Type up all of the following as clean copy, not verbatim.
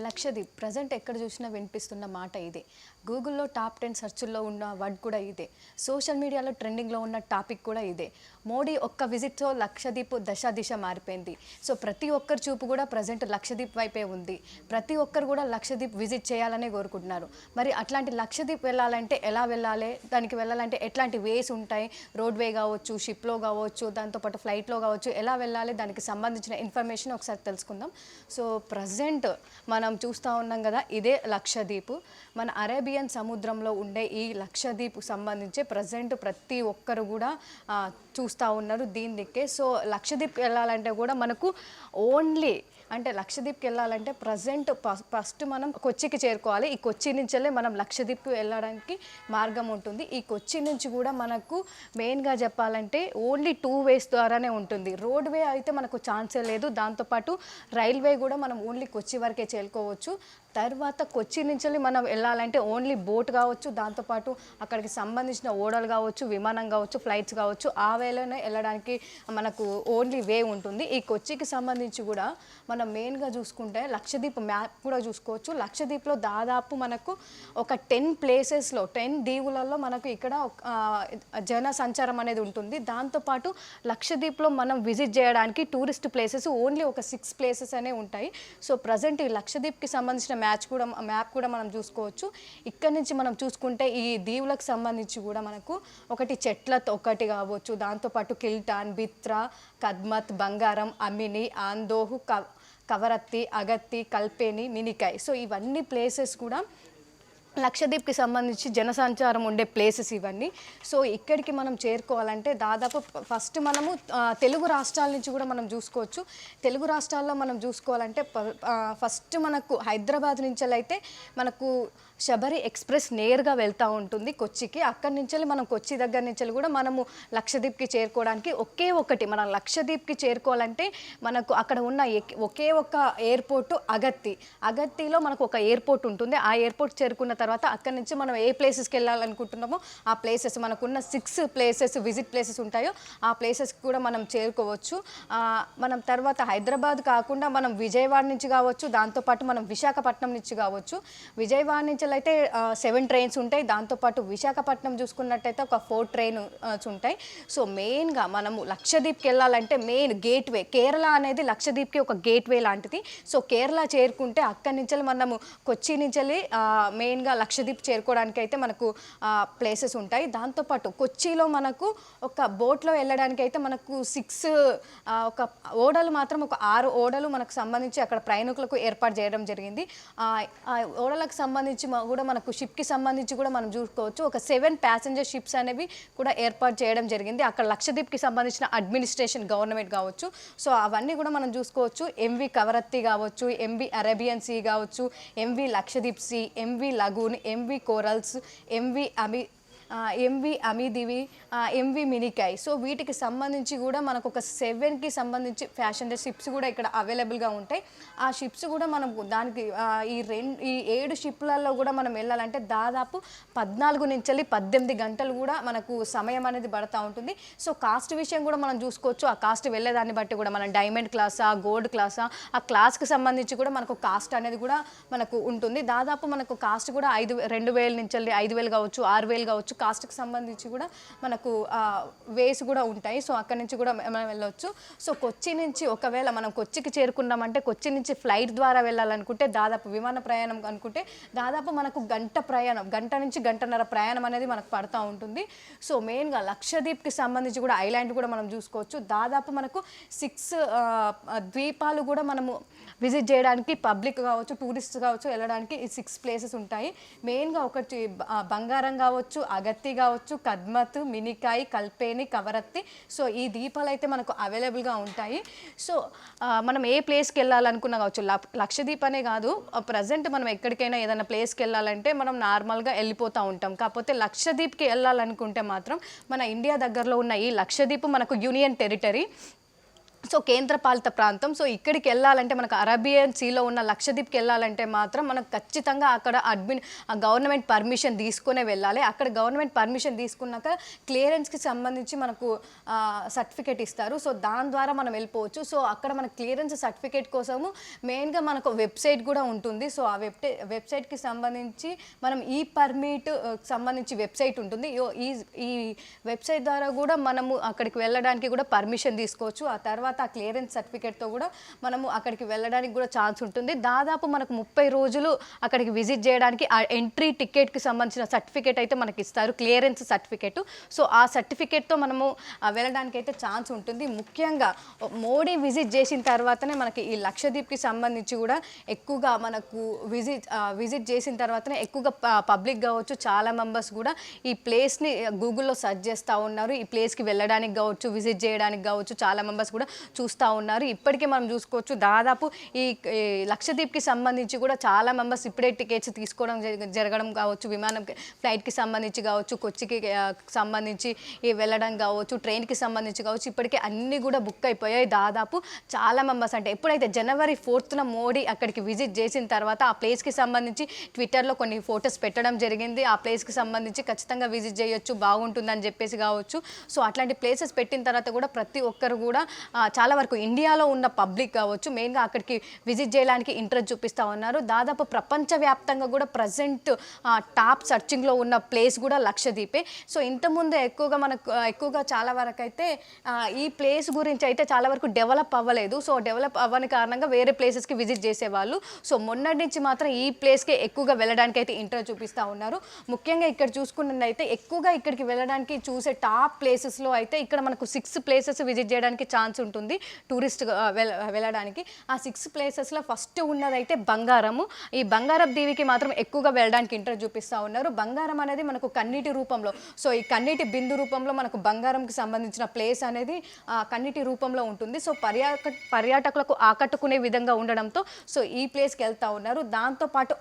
Lakshadweep present ఎక్కడ చూసినా వినిపిస్తున్న మాట ఇదే. గూగుల్లో టాప్ 10 సెర్చ్ల్లో ఉన్న వర్డ్ కూడా ఇదే. సోషల్ మీడియాలో ట్రెండింగ్లో ఉన్న టాపిక్ కూడా ఇదే. మోడీ ఒక్క విజిట్తో లక్షదీప్ దిశ మారిపోయింది. సో ప్రతి ఒక్కరి చూపు కూడా ప్రజెంట్ లక్షదీప్ వైపే ఉంది. ప్రతి ఒక్కరు కూడా లక్షదీప్ విజిట్ చేయాలనే కోరుకుంటున్నారు. మరి అట్లాంటి లక్షదీప్ వెళ్ళాలంటే ఎలా వెళ్ళాలి, దానికి వెళ్ళాలంటే ఎట్లాంటి వేస్ ఉంటాయి, రోడ్ వే కావచ్చు, షిప్లో కావచ్చు, దాంతోపాటు ఫ్లైట్లో కావచ్చు, ఎలా వెళ్ళాలి, దానికి సంబంధించిన ఇన్ఫర్మేషన్ ఒకసారి తెలుసుకుందాం. సో ప్రజెంట్ మనం చూస్తూ ఉన్నాం కదా, ఇదే లక్షదీప్. మన అరేబియన్ సముద్రంలో ఉండే ఈ లక్షదీప్ సంబంధించి ప్రజెంట్ ప్రతి ఒక్కరు కూడా చూస్తూ ఉన్నారు దీని దిక్కే. సో లక్షదీప్ వెళ్ళాలంటే కూడా మనకు ఓన్లీ అంటే లక్షదీప్కి వెళ్ళాలంటే ప్రజెంట్ ఫస్ట్ మనం కొచ్చికి చేరుకోవాలి. ఈ కొచ్చి నుంచెల్లే మనం లక్షదీప్ వెళ్ళడానికి మార్గం ఉంటుంది. ఈ కొచ్చి నుంచి కూడా మనకు మెయిన్గా చెప్పాలంటే ఓన్లీ 2 వేస్ ద్వారానే ఉంటుంది. రోడ్ వే అయితే మనకు ఛాన్సే లేదు. దాంతోపాటు రైల్వే కూడా మనం ఓన్లీ కొచ్చి వరకే చేరుకోవచ్చు. తర్వాత కొచ్చి నుంచి మనం వెళ్ళాలంటే ఓన్లీ బోట్ కావచ్చు, దాంతోపాటు అక్కడికి సంబంధించిన ఓడలు కావచ్చు, విమానం కావచ్చు, ఫ్లైట్స్ కావచ్చు, ఆ వేలోనే వెళ్ళడానికి మనకు ఓన్లీ వే ఉంటుంది. ఈ కొచ్చికి సంబంధించి కూడా మనం మెయిన్గా చూసుకుంటే లక్షదీప్ మ్యాప్ కూడా చూసుకోవచ్చు. లక్షదీప్లో దాదాపు మనకు ఒక 10 ప్లేసెస్లో 10 దీవులలో మనకు ఇక్కడ జన సంచారం అనేది ఉంటుంది. దాంతోపాటు లక్షదీప్లో మనం విజిట్ చేయడానికి టూరిస్ట్ ప్లేసెస్ ఓన్లీ ఒక 6 ప్లేసెస్ అనే ఉంటాయి. సో ప్రజెంట్ ఈ లక్షదీప్కి సంబంధించిన మ్యాప్ కూడా మనం చూసుకోవచ్చు. ఇక్కడ నుంచి మనం చూసుకుంటే ఈ దీవులకు సంబంధించి కూడా మనకు ఒకటి చెట్లత్ ఒకటి కావచ్చు, దాంతోపాటు కిల్టాన్, బిత్రా, కద్మత్, బంగారం, అమిని, ఆందోహు, కవరత్తి, అగత్తి, కల్పేని, మినికాయ్. సో ఇవన్నీ ప్లేసెస్ కూడా లక్షదీప్కి సంబంధించి జనసంచారం ఉండే ప్లేసెస్ ఇవన్నీ. సో ఇక్కడికి మనం చేరుకోవాలంటే దాదాపు ఫస్ట్ మనము తెలుగు రాష్ట్రాల నుంచి కూడా మనం చూసుకోవచ్చు. తెలుగు రాష్ట్రాల్లో మనం చూసుకోవాలంటే ఫస్ట్ మనకు హైదరాబాద్ నుంచి అయితే మనకు శబరి ఎక్స్ప్రెస్ నేరుగా వెళ్తూ ఉంటుంది కొచ్చికి. అక్కడి నుంచి మనం కొచ్చి దగ్గర నుంచి కూడా మనము లక్షదీప్కి చేరుకోవడానికి ఒకే మనం లక్షదీప్కి చేరుకోవాలంటే మనకు అక్కడ ఉన్న ఒకే ఒక్క ఎయిర్పోర్టు అగత్తిలో మనకు ఒక ఎయిర్పోర్ట్ ఉంటుంది. ఆ ఎయిర్పోర్ట్ చేరుకున్న తర్వాత అక్కడి నుంచి మనం ఏ ప్లేసెస్కి వెళ్ళాలనుకుంటున్నామో ఆ ప్లేసెస్ మనకున్న 6 ప్లేసెస్ విజిట్ ప్లేసెస్ ఉంటాయో ఆ ప్లేసెస్కి కూడా మనం చేరుకోవచ్చు. మనం తర్వాత హైదరాబాద్ కాకుండా మనం విజయవాడ నుంచి కావచ్చు, దాంతోపాటు మనం విశాఖపట్నం నుంచి కావచ్చు. విజయవాడ నుంచి అయితే 7 ట్రైన్స్ ఉంటాయి. దాంతోపాటు విశాఖపట్నం చూసుకున్నట్టయితే ఒక 4 ట్రైన్స్ ఉంటాయి. సో మెయిన్గా మనము లక్షదీప్కి వెళ్ళాలంటే మెయిన్ గేట్వే కేరళ అనేది లక్షదీప్కి ఒక గేట్వే లాంటిది. సో కేరళ చేరుకుంటే అక్కడి నుంచి మనము కొచ్చి నుంచి మెయిన్గా లక్షదీప్ చేరుకోవడానికి అయితే మనకు ప్లేసెస్ ఉంటాయి. దాంతోపాటు కొచ్చిలో మనకు ఒక బోట్లో వెళ్ళడానికి అయితే మనకు 6 ఒక ఓడలు మాత్రం ఒక 6 ఓడలు మనకు సంబంధించి అక్కడ ప్రయాణికులకు ఏర్పాటు చేయడం జరిగింది. ఆ ఓడలకు సంబంధించి కూడా మనకు షిప్కి సంబంధించి కూడా మనం చూసుకోవచ్చు. ఒక 7 ప్యాసింజర్ షిప్స్ అనేవి కూడా ఏర్పాటు చేయడం జరిగింది. అక్కడ లక్షదీప్కి సంబంధించిన అడ్మినిస్ట్రేషన్ గవర్నమెంట్ కావచ్చు. సో అవన్నీ కూడా మనం చూసుకోవచ్చు. ఎంవి కవరత్తి కావచ్చు, ఎంవి అరేబియన్ సీ కావచ్చు, MV Lakshadweep sea, MV lagoon, MV corals, MV Amindivi, MV Minicoy. So వీటికి సంబంధించి కూడా మనకు ఒక 7కి సంబంధించి ప్యాసింజర్ షిప్స్ కూడా ఇక్కడ అవైలబుల్గా ఉంటాయి. ఆ షిప్స్ కూడా మనం దానికి ఈ 7 షిప్లలో కూడా మనం వెళ్ళాలంటే దాదాపు 14 నుంచి 18 గంటలు కూడా మనకు సమయం అనేది పడుతూ ఉంటుంది. సో కాస్ట్ విషయం కూడా మనం చూసుకోవచ్చు. ఆ కాస్ట్ వెళ్ళేదాన్ని బట్టి కూడా మనం డైమండ్ క్లాసా, గోల్డ్ క్లాసా, ఆ క్లాస్కి సంబంధించి కూడా మనకు కాస్ట్ అనేది కూడా మనకు ఉంటుంది. దాదాపు మనకు కాస్ట్ కూడా 2,000 నుంచి 5,000 కావచ్చు, 6,000 కావచ్చు. కాస్ట్కి సంబంధించి కూడా మనకు వేస్ కూడా ఉంటాయి. సో అక్కడి నుంచి కూడా మనం వెళ్ళవచ్చు. సో కొచ్చి నుంచి ఒకవేళ మనం కొచ్చికి చేరుకున్నామంటే కొచ్చి నుంచి ఫ్లైట్ ద్వారా వెళ్ళాలనుకుంటే దాదాపు విమాన ప్రయాణం అనుకుంటే దాదాపు మనకు గంట నుంచి గంటన్నర ప్రయాణం అనేది మనకు పడుతూ ఉంటుంది. సో మెయిన్గా లక్షదీప్కి సంబంధించి కూడా ఐలాండ్ కూడా మనం చూసుకోవచ్చు. దాదాపు మనకు 6 ద్వీపాలు కూడా మనము విజిట్ చేయడానికి పబ్లిక్ కావచ్చు, టూరిస్ట్ కావచ్చు వెళ్ళడానికి ఈ 6 ప్లేసెస్ ఉంటాయి. మెయిన్గా ఒకటి బంగారం కావచ్చు, అగత్తి కావచ్చు, కద్మత్, మినికాయ్, కల్పేని, కవరత్తి. సో ఈ దీపాలు అయితే మనకు అవైలబుల్గా ఉంటాయి. సో మనం ఏ ప్లేస్కి వెళ్ళాలనుకున్నా కావచ్చు, లక్షదీప్ అనే కాదు, ప్రజెంట్ మనం ఎక్కడికైనా ఏదైనా ప్లేస్కి వెళ్ళాలంటే మనం నార్మల్గా వెళ్ళిపోతూ ఉంటాం. కాకపోతే లక్షదీప్కి వెళ్ళాలనుకుంటే మాత్రం మన ఇండియా దగ్గరలో ఉన్న ఈ లక్షదీప్ మనకు యూనియన్ టెరిటరీ. సో కేంద్రపాలిత ప్రాంతం. సో ఇక్కడికి వెళ్ళాలంటే మనకు అరేబియన్ సీలో ఉన్న లక్షద్వీప్కి వెళ్ళాలంటే మాత్రం మనకు ఖచ్చితంగా అక్కడ గవర్నమెంట్ పర్మిషన్ తీసుకునే వెళ్ళాలి. అక్కడ గవర్నమెంట్ పర్మిషన్ తీసుకున్నాక క్లియరెన్స్కి సంబంధించి మనకు సర్టిఫికేట్ ఇస్తారు. సో దాని ద్వారా మనం వెళ్ళిపోవచ్చు. సో అక్కడ మన క్లియరెన్స్ సర్టిఫికేట్ కోసము మెయిన్గా మనకు వెబ్సైట్ కూడా ఉంటుంది. సో ఆ వెబ్సైట్కి సంబంధించి మనం ఈ పర్మిట్ సంబంధించి వెబ్సైట్ ఉంటుంది. ఈ వెబ్సైట్ ద్వారా కూడా మనము అక్కడికి వెళ్ళడానికి కూడా పర్మిషన్ తీసుకోవచ్చు. ఆ తర్వాత ఆ క్లియరెన్స్ సర్టిఫికేట్తో కూడా మనము అక్కడికి వెళ్ళడానికి కూడా ఛాన్స్ ఉంటుంది. దాదాపు మనకు 30 రోజులు అక్కడికి విజిట్ చేయడానికి ఆ ఎంట్రీ టికెట్కి సంబంధించిన సర్టిఫికేట్ అయితే మనకి ఇస్తారు, క్లియరెన్స్ సర్టిఫికేట్. సో ఆ సర్టిఫికేట్తో మనము వెళ్ళడానికి అయితే ఛాన్స్ ఉంటుంది. ముఖ్యంగా మోడీ విజిట్ చేసిన తర్వాతనే మనకి ఈ లక్షద్వీప్కి సంబంధించి కూడా ఎక్కువగా మనకు విజిట్ చేసిన తర్వాతనే ఎక్కువగా పబ్లిక్ కావచ్చు, చాలా మెంబర్స్ కూడా ఈ ప్లేస్ని గూగుల్లో సెర్చ్ చేస్తూ ఉన్నారు. ఈ ప్లేస్కి వెళ్ళడానికి కావచ్చు, విజిట్ చేయడానికి కావచ్చు, చాలా మెంబర్స్ కూడా చూస్తూ ఉన్నారు. ఇప్పటికే మనం చూసుకోవచ్చు దాదాపు ఈ లక్షద్వీప్కి సంబంధించి కూడా చాలా మెంబర్స్ ఇప్పుడే టికెట్స్ తీసుకోవడం జరగడం కావచ్చు, విమానం ఫ్లైట్కి సంబంధించి కావచ్చు, కొచ్చికి సంబంధించి వెళ్ళడం కావచ్చు, ట్రైన్కి సంబంధించి కావచ్చు, ఇప్పటికే అన్నీ కూడా బుక్ అయిపోయాయి. దాదాపు చాలా మెంబర్స్ అంటే ఎప్పుడైతే జనవరి 4న మోడీ అక్కడికి విజిట్ చేసిన తర్వాత ఆ ప్లేస్కి సంబంధించి ట్విట్టర్లో కొన్ని ఫొటోస్ పెట్టడం జరిగింది. ఆ ప్లేస్కి సంబంధించి ఖచ్చితంగా విజిట్ చేయొచ్చు, బాగుంటుందని చెప్పేసి కావచ్చు. సో అట్లాంటి ప్లేసెస్ పెట్టిన తర్వాత కూడా ప్రతి ఒక్కరు కూడా చాలా వరకు ఇండియాలో ఉన్న పబ్లిక్ కావచ్చు మెయిన్గా అక్కడికి విజిట్ చేయడానికి ఇంట్రెస్ట్ చూపిస్తూ ఉన్నారు. దాదాపు ప్రపంచవ్యాప్తంగా కూడా ప్రజెంట్ టాప్ సర్చింగ్లో ఉన్న ప్లేస్ కూడా లక్షద్వీపే. సో ఇంతకుముందు ఎక్కువగా చాలా వరకు అయితే ఈ ప్లేస్ గురించి అయితే చాలా వరకు డెవలప్ అవ్వలేదు. సో డెవలప్ అవ్వని కారణంగా వేరే ప్లేసెస్కి విజిట్ చేసేవాళ్ళు. సో మొన్నటి నుంచి మాత్రం ఈ ప్లేస్కే ఎక్కువగా వెళ్ళడానికి అయితే ఇంట్రెస్ట్ చూపిస్తూ ఉన్నారు. ముఖ్యంగా ఇక్కడ చూసుకున్నట్లయితే ఎక్కువగా ఇక్కడికి వెళ్ళడానికి చూసే టాప్ ప్లేసెస్లో అయితే ఇక్కడ మనకు 6 ప్లేసెస్ విజిట్ చేయడానికి ఛాన్స్ ఉంటుంది టూరిస్ట్ వెళ్ళడానికి. ఆ 6 ప్లేసెస్లో ఫస్ట్ ఉన్నదైతే బంగారము. ఈ బంగారం దీవికి మాత్రం ఎక్కువగా వెళ్ళడానికి ఇంట్రెస్ట్ చూపిస్తూ ఉన్నారు. బంగారం అనేది మనకు కన్నీటి రూపంలో, సో ఈ కన్నీటి బిందు రూపంలో మనకు బంగారంకి సంబంధించిన ప్లేస్ అనేది కన్నీటి రూపంలో ఉంటుంది. సో పర్యాటకులకు ఆకట్టుకునే విధంగా ఉండడంతో సో ఈ ప్లేస్కి వెళ్తూ ఉన్నారు. దాంతోపాటు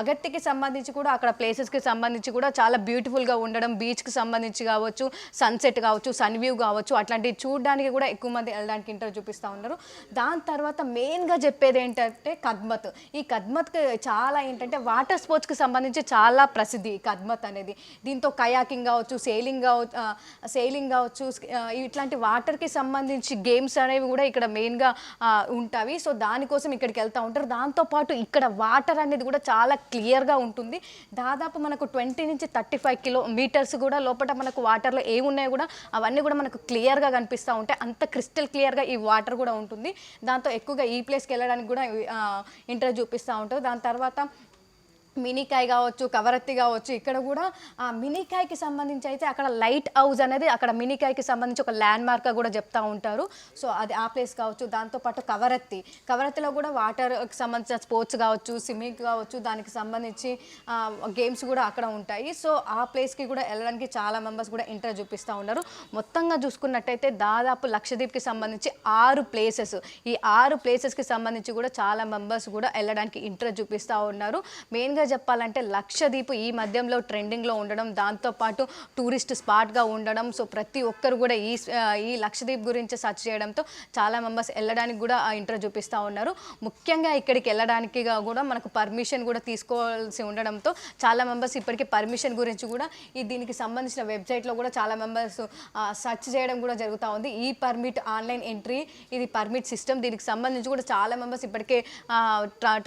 అగత్తికి సంబంధించి కూడా అక్కడ ప్లేసెస్కి సంబంధించి కూడా చాలా బ్యూటిఫుల్గా ఉండడం, బీచ్కి సంబంధించి కావచ్చు, సన్సెట్ కావచ్చు, సన్ వ్యూ కావచ్చు, అట్లాంటివి చూడడానికి కూడా ఎక్కువ మంది వెళ్ళడానికి ఇంట్రెస్ట్ చూపిస్తూ ఉన్నారు. దాని తర్వాత మెయిన్గా చెప్పేది ఏంటంటే కద్మత్. ఈ కద్మత్కి చాలా ఏంటంటే వాటర్ స్పోర్ట్స్కి సంబంధించి చాలా ప్రసిద్ధి కద్మత్ అనేది. దీంతో కయాకింగ్ కావచ్చు, సెయిలింగ్ కావచ్చు, ఇట్లాంటి వాటర్కి సంబంధించి గేమ్స్ అనేవి కూడా ఇక్కడ మెయిన్గా ఉంటాయి. సో దానికోసం ఇక్కడికి వెళ్తూ ఉంటారు. దాంతోపాటు ఇక్కడ వాటర్ అనేది కూడా చాలా క్లియర్గా ఉంటుంది. దాదాపు మనకు 20 నుంచి 35 కిలోమీటర్స్ కూడా లోపల మనకు వాటర్లో ఏమున్నాయో కూడా అవన్నీ కూడా మనకు క్లియర్గా కనిపిస్తూ ఉంటాయి. అంత క్రిస్టల్ క్లియర్గా ఈ వాటర్ కూడా ఉంటుంది. దాంతో ఎక్కువగా ఈ ప్లేస్కి వెళ్ళడానికి కూడా ఇంట్రెస్ట్ చూపిస్తూ ఉంటారు. దాని తర్వాత మినీకాయ్ కావచ్చు, కవరత్తి కావచ్చు, ఇక్కడ కూడా ఆ మినీకాయ్కి సంబంధించి అయితే అక్కడ లైట్ హౌస్ అనేది అక్కడ మినీకాయ్కి సంబంధించి ఒక ల్యాండ్ మార్క్గా కూడా చెప్తూ ఉంటారు. సో అది ఆ ప్లేస్ కావచ్చు. దాంతోపాటు కవరత్తిలో కూడా వాటర్కి సంబంధించిన స్పోర్ట్స్ కావచ్చు, స్విమ్మింగ్ కావచ్చు, దానికి సంబంధించి గేమ్స్ కూడా అక్కడ ఉంటాయి. సో ఆ ప్లేస్కి కూడా వెళ్ళడానికి చాలా మెంబర్స్ కూడా ఇంట్రెస్ట్ చూపిస్తూ ఉన్నారు. మొత్తంగా చూసుకున్నట్టయితే దాదాపు లక్షద్వీప్కి సంబంధించి 6 ప్లేసెస్, ఈ 6 ప్లేసెస్కి సంబంధించి కూడా చాలా మెంబర్స్ కూడా వెళ్ళడానికి ఇంట్రెస్ట్ చూపిస్తూ ఉన్నారు. మెయిన్గా చెప్పాలంటే లక్షద్వీప్ ఈ మధ్యంలో ట్రెండింగ్లో ఉండడం, దాంతోపాటు టూరిస్ట్ స్పాట్గా ఉండడం. సో ప్రతి ఒక్కరు కూడా ఈ లక్షద్వీప్ గురించి సెర్చ్ చేయడంతో చాలా మెంబర్స్ వెళ్ళడానికి కూడా ఇంట్రెస్ట్ చూపిస్తూ ఉన్నారు. ముఖ్యంగా ఇక్కడికి వెళ్ళడానికి కూడా మనకు పర్మిషన్ కూడా తీసుకోవాల్సి ఉండడంతో చాలా మెంబర్స్ ఇప్పటికీ పర్మిషన్ గురించి కూడా దీనికి సంబంధించిన వెబ్సైట్లో కూడా చాలా మెంబర్స్ సెర్చ్ చేయడం కూడా జరుగుతూ ఉంది. ఈ పర్మిట్ ఆన్లైన్ ఎంట్రీ, ఇది పర్మిట్ సిస్టమ్, దీనికి సంబంధించి కూడా చాలా మెంబర్స్ ఇప్పటికే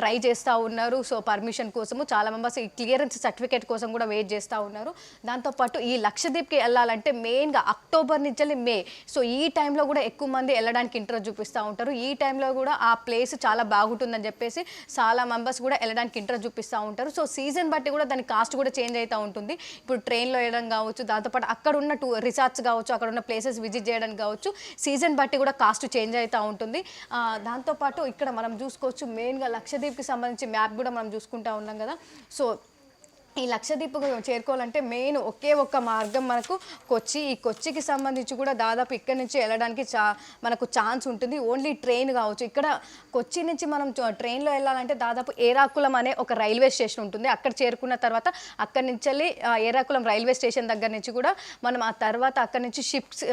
ట్రై చేస్తూ ఉన్నారు. సో పర్మిషన్ కోసము చాలా మెంబర్స్ ఈ క్లియరెన్స్ సర్టిఫికేట్ కోసం కూడా వెయిట్ చేస్తూ ఉన్నారు. దాంతోపాటు ఈ లక్షద్వీప్కి వెళ్ళాలంటే మెయిన్గా అక్టోబర్ నుంచి మే, సో ఈ టైంలో కూడా ఎక్కువ మంది వెళ్ళడానికి ఇంట్రెస్ట్ చూపిస్తూ ఉంటారు. ఈ టైంలో కూడా ఆ ప్లేస్ చాలా బాగుంటుందని చెప్పేసి చాలా మెంబర్స్ కూడా వెళ్ళడానికి ఇంట్రెస్ట్ చూపిస్తూ ఉంటారు. సో సీజన్ బట్టి కూడా దాని కాస్ట్ కూడా చేంజ్ అవుతూ ఉంటుంది. ఇప్పుడు ట్రైన్లో వెళ్ళడం కావచ్చు, దాంతోపాటు అక్కడ ఉన్న రిసార్ట్స్ కావచ్చు, అక్కడ ఉన్న ప్లేసెస్ విజిట్ చేయడానికి కావచ్చు, సీజన్ బట్టి కూడా కాస్ట్ చేంజ్ అవుతూ ఉంటుంది. దాంతోపాటు ఇక్కడ మనం చూసుకోవచ్చు మెయిన్గా లక్షద్వీప్కి సంబంధించి మ్యాప్ కూడా మనం చూసుకుంటూ ఉన్నాం కదా. సో ఈ లక్షద్వీప్ చేరుకోవాలంటే మెయిన్ ఒకే ఒక్క మార్గం మనకు కొచ్చి. ఈ కొచ్చికి సంబంధించి కూడా దాదాపు ఇక్కడి నుంచి వెళ్ళడానికి మనకు ఛాన్స్ ఉంటుంది. ఓన్లీ ట్రైన్ కావచ్చు. ఇక్కడ కొచ్చి నుంచి మనం ట్రైన్లో వెళ్ళాలంటే దాదాపు ఏరాకులం అనే ఒక రైల్వే స్టేషన్ ఉంటుంది. అక్కడ చేరుకున్న తర్వాత అక్కడి నుంచి వెళ్ళి ఏరాకులం రైల్వే స్టేషన్ దగ్గర నుంచి కూడా మనం ఆ తర్వాత అక్కడి నుంచి షిప్స్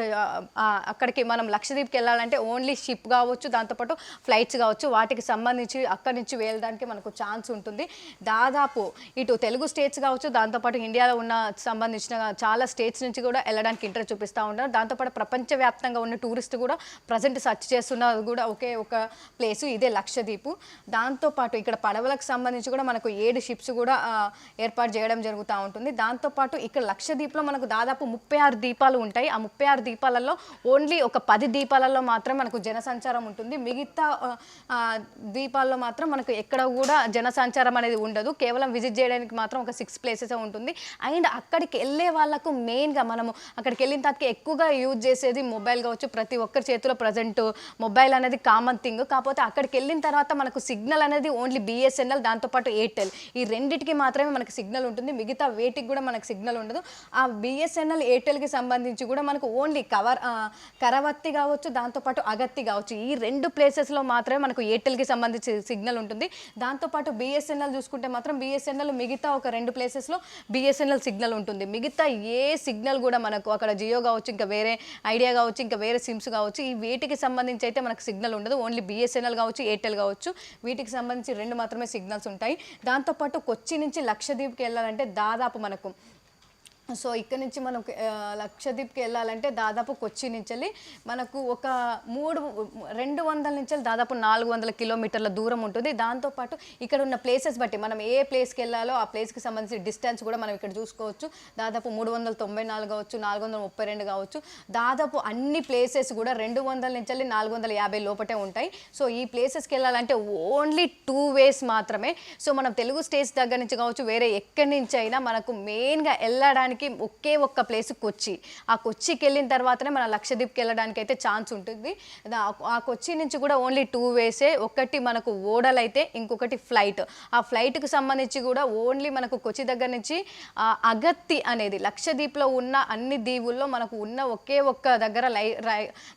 అక్కడికి మనం లక్షద్వీప్కి వెళ్ళాలంటే ఓన్లీ షిప్ కావచ్చు, దాంతోపాటు ఫ్లైట్స్ కావచ్చు. వాటికి సంబంధించి అక్కడి నుంచి వెళ్ళడానికి మనకు ఛాన్స్ ఉంటుంది. దాదాపు ఇటు తెలుగు స్టేట్స్ కావచ్చు, దాంతోపాటు ఇండియాలో ఉన్న సంబంధించిన చాలా స్టేట్స్ నుంచి కూడా వెళ్ళడానికి ఇంట్రెస్ట్ చూపిస్తూ ఉంటారు. దాంతోపాటు ప్రపంచవ్యాప్తంగా ఉన్న టూరిస్ట్ కూడా ప్రజెంట్ సెర్చ్ చేస్తున్న కూడా ఒకే ఒక ప్లేసు ఇదే లక్షద్వీప్. దాంతోపాటు ఇక్కడ పడవలకు సంబంధించి కూడా మనకు 7 షిప్స్ కూడా ఏర్పాటు చేయడం జరుగుతూ ఉంటుంది. దాంతోపాటు ఇక్కడ లక్షద్వీప్లో మనకు దాదాపు 36 దీపాలు ఉంటాయి. ఆ 36 దీపాలలో ఓన్లీ ఒక 10 దీపాలలో మాత్రం మనకు జనసంచారం ఉంటుంది. మిగతా ద్వీపాల్లో మాత్రం మనకు ఎక్కడ కూడా జనసంచారం అనేది ఉండదు. కేవలం విజిట్ చేయడానికి మాత్రం ఒక 6 ప్లేసెస్ ఉంటుంది. అండ్ అక్కడికి వెళ్ళే వాళ్ళకు మెయిన్గా మనము అక్కడికి వెళ్ళిన తర్వాత ఎక్కువగా యూజ్ చేసేది మొబైల్ కావచ్చు. ప్రతి ఒక్కరి చేతిలో ప్రజెంట్ మొబైల్ అనేది కామన్ థింగ్. కాకపోతే అక్కడికి వెళ్ళిన తర్వాత మనకు సిగ్నల్ అనేది ఓన్లీ బిఎస్ఎన్ఎల్, దాంతోపాటు ఎయిర్టెల్, ఈ రెండింటికి మాత్రమే మనకు సిగ్నల్ ఉంటుంది. మిగతా వేటికి కూడా మనకు సిగ్నల్ ఉండదు. ఆ బిఎస్ఎన్ఎల్ ఎయిర్టెల్కి సంబంధించి కూడా మనకు ఓన్లీ కరవత్తి కావచ్చు, దాంతోపాటు అగత్తి కావచ్చు, ఈ 2 ప్లేసెస్లో మాత్రమే మనకు ఎయిర్టెల్కి సంబంధించి సిగ్నల్ ఉంటుంది. దాంతోపాటు బిఎస్ఎన్ఎల్ చూసుకుంటే మాత్రం బిఎస్ఎన్ఎల్ మిగతా ఒక 2 ప్లేసెస్లో బిఎస్ఎన్ఎల్ సిగ్నల్ ఉంటుంది. మిగతా ఏ సిగ్నల్ కూడా మనకు అక్కడ జియో కావచ్చు, ఇంకా వేరే ఐడియా కావచ్చు, ఇంకా వేరే సిమ్స్ కావచ్చు, ఈ వీటికి సంబంధించి అయితే మనకు సిగ్నల్ ఉండదు. ఓన్లీ బిఎస్ఎన్ఎల్ కావచ్చు, ఎయిర్టెల్ కావచ్చు, వీటికి సంబంధించి 2 మాత్రమే సిగ్నల్స్ ఉంటాయి. దాంతోపాటు కొచ్చి నుంచి లక్షద్వీప్కి వెళ్ళాలంటే దాదాపు మనకు సో ఇక్కడ నుంచి మనం లక్షద్వీప్కి వెళ్ళాలంటే దాదాపు కొచ్చి నుంచి వెళ్ళి మనకు ఒక 200 నుంచి దాదాపు 400 కిలోమీటర్ల దూరం ఉంటుంది. దాంతోపాటు ఇక్కడ ఉన్న ప్లేసెస్ బట్టి మనం ఏ ప్లేస్కి వెళ్ళాలో ఆ ప్లేస్కి సంబంధించి డిస్టెన్స్ కూడా మనం ఇక్కడ చూసుకోవచ్చు. దాదాపు 394 కావచ్చు, 432 కావచ్చు. దాదాపు అన్ని ప్లేసెస్ కూడా 200 నుంచి 450 లోపటే ఉంటాయి. సో ఈ ప్లేసెస్కి వెళ్ళాలంటే ఓన్లీ 2 వేస్ మాత్రమే. సో మనం తెలుగు స్టేట్స్ దగ్గర నుంచి కావచ్చు, వేరే ఎక్కడి నుంచి అయినా మనకు మెయిన్గా వెళ్ళడానికి ఒకే ఒక్క ప్లేస్ కొచ్చి. ఆ కొచ్చికి వెళ్ళిన తర్వాతనే మన లక్షద్వీప్కి వెళ్ళడానికి అయితే ఛాన్స్ ఉంటుంది. ఆ కొచ్చి నుంచి కూడా ఓన్లీ 2 వేసే. ఒకటి మనకు ఓడలైతే, ఇంకొకటి ఫ్లైట్. ఆ ఫ్లైట్కి సంబంధించి కూడా ఓన్లీ మనకు కొచ్చి దగ్గర నుంచి అగత్తి అనేది లక్షద్వీప్లో ఉన్న అన్ని దీవుల్లో మనకు ఉన్న ఒకే ఒక్క దగ్గర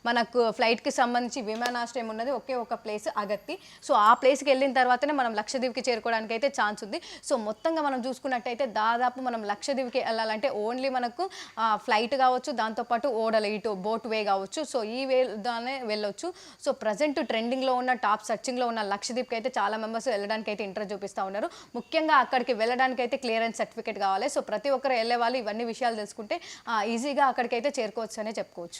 మనకు ఫ్లైట్కి సంబంధించి విమానాశ్రయం ఉన్నది ఒకే ఒక ప్లేస్ అగత్తి. సో ఆ ప్లేస్కి వెళ్ళిన తర్వాతనే మనం లక్షద్వీప్కి చేరుకోవడానికి అయితే ఛాన్స్ ఉంది. సో మొత్తంగా మనం చూసుకున్నట్టయితే దాదాపు మనం లక్షద్వీప్కి వెళ్ళాలంటే ఓన్లీ మనకు ఫ్లైట్ కావచ్చు, దాంతోపాటు ఓడలు ఇటు బోట్ వే కావచ్చు. సో ఈ వే దానే వెళ్ళొచ్చు. సో ప్రజెంట్ ట్రెండింగ్లో ఉన్న టాప్ సర్చింగ్లో ఉన్న లక్షద్వీప్కి అయితే చాలా మెంబర్స్ వెళ్ళడానికి అయితే ఇంట్రెస్ట్ చూపిస్తూ ఉన్నారు. ముఖ్యంగా అక్కడికి వెళ్ళడానికి అయితే క్లియరెన్స్ సర్టిఫికేట్ కావాలి. సో ప్రతి ఒక్కరు వెళ్ళే వాళ్ళు ఇవన్నీ విషయాలు తెలుసుకుంటే ఈజీగా అక్కడికైతే చేరుకోవచ్చు అనే చెప్పుకోవచ్చు.